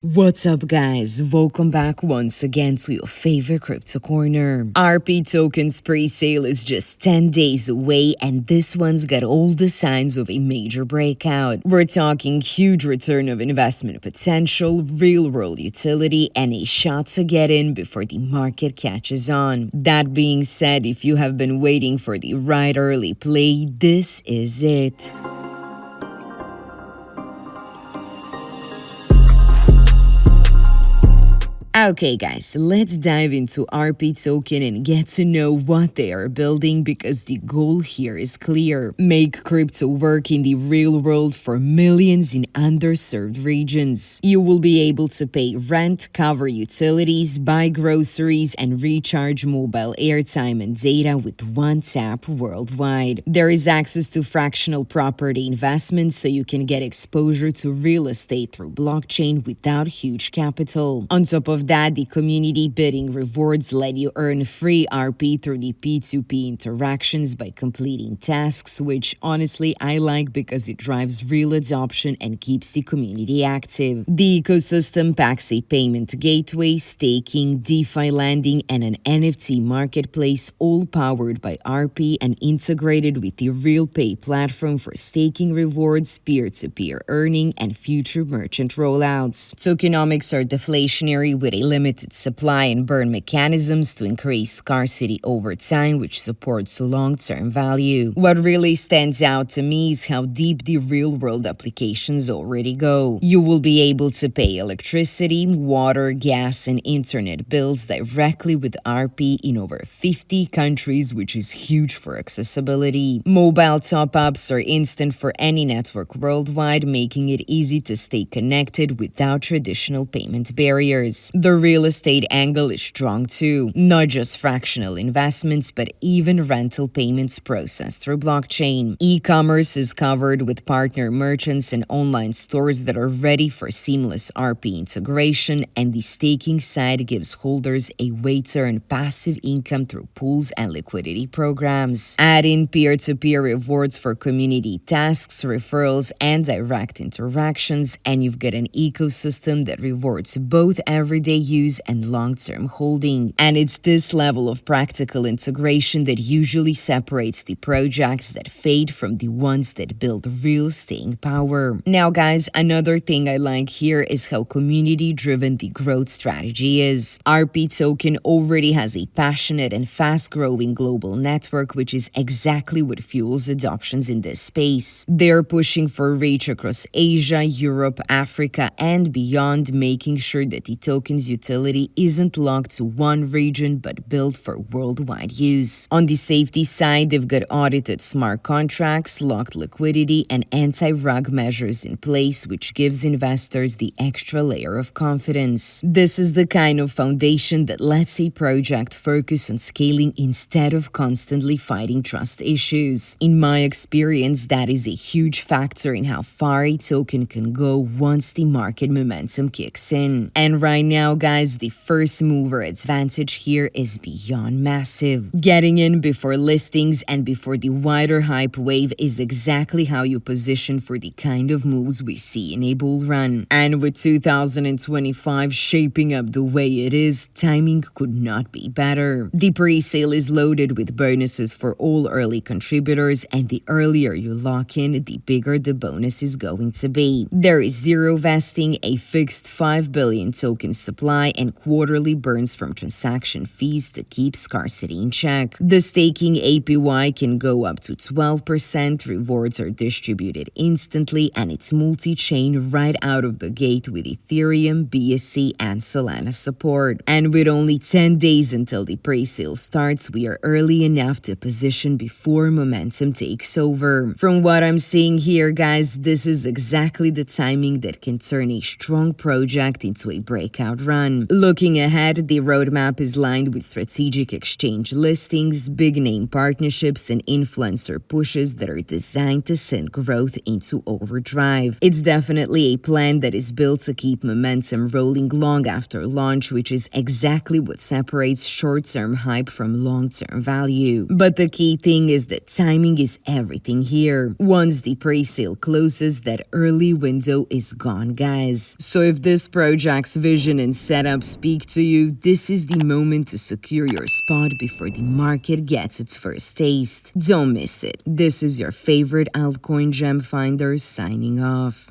What's up, guys? Welcome back once again to your favorite crypto corner. RP tokens pre-sale is just 10 days away, and this one's got all the signs of a major breakout. We're talking huge return of investment potential, real-world utility, and a shot to get in before the market catches on. That being said, if you have been waiting for the right early play, this is it. Okay, guys, let's dive into RP token and get to know what they are building, because the goal here is clear. Make crypto work in the real world for millions in underserved regions. You will be able to pay rent, cover utilities, buy groceries, and recharge mobile airtime and data with one tap worldwide. There is access to fractional property investments, so you can get exposure to real estate through blockchain without huge capital. On top of that, the community bidding rewards let you earn free RP through the P2P interactions by completing tasks, which honestly I like because it drives real adoption and keeps the community active. The ecosystem packs a payment gateway, staking, DeFi lending, and an NFT marketplace, all powered by RP and integrated with the RealPay platform for staking rewards, peer-to-peer earning, and future merchant rollouts. Tokenomics are deflationary with a limited supply and burn mechanisms to increase scarcity over time, which supports long-term value. What really stands out to me is how deep the real-world applications already go. You will be able to pay electricity, water, gas, and internet bills directly with RP in over 50 countries, which is huge for accessibility. Mobile top-ups are instant for any network worldwide, making it easy to stay connected without traditional payment barriers. The real estate angle is strong too, not just fractional investments, but even rental payments processed through blockchain. E-commerce is covered with partner merchants and online stores that are ready for seamless RP integration, and the staking side gives holders a way to earn passive income through pools and liquidity programs. Add in peer-to-peer rewards for community tasks, referrals, and direct interactions, and you've got an ecosystem that rewards both everyday use and long-term holding. And it's this level of practical integration that usually separates the projects that fade from the ones that build real staying power. Now, guys, another thing I like here is how community-driven the growth strategy is. RP token already has a passionate and fast-growing global network, which is exactly what fuels adoptions in this space. They're pushing for reach across Asia, Europe, Africa, and beyond, making sure that the token's utility isn't locked to one region but built for worldwide use. On the safety side, they've got audited smart contracts, locked liquidity, and anti-rug measures in place, which gives investors the extra layer of confidence. This is the kind of foundation that lets a project focus on scaling instead of constantly fighting trust issues. In my experience, that is a huge factor in how far a token can go once the market momentum kicks in. And right now, guys, the first mover advantage here is beyond massive. Getting in before listings and before the wider hype wave is exactly how you position for the kind of moves we see in a bull run. And with 2025 shaping up the way it is, timing could not be better. The pre-sale is loaded with bonuses for all early contributors, and the earlier you lock in, the bigger the bonus is going to be. There is zero vesting, a fixed 5 billion token supply, and quarterly burns from transaction fees to keep scarcity in check. The staking APY can go up to 12%, rewards are distributed instantly, and it's multi-chain right out of the gate with Ethereum, BSC, and Solana support. And with only 10 days until the pre-sale starts, we are early enough to position before momentum takes over. From what I'm seeing here, guys, this is exactly the timing that can turn a strong project into a breakout run. Looking ahead, the roadmap is lined with strategic exchange listings, big-name partnerships, and influencer pushes that are designed to send growth into overdrive. It's definitely a plan that is built to keep momentum rolling long after launch, which is exactly what separates short-term hype from long-term value. But the key thing is that timing is everything here. Once the pre-sale closes, that early window is gone, guys. So if this project's vision and setup speak to you, this is the moment to secure your spot before the market gets its first taste. Don't miss it. This is your favorite altcoin gem finder signing off.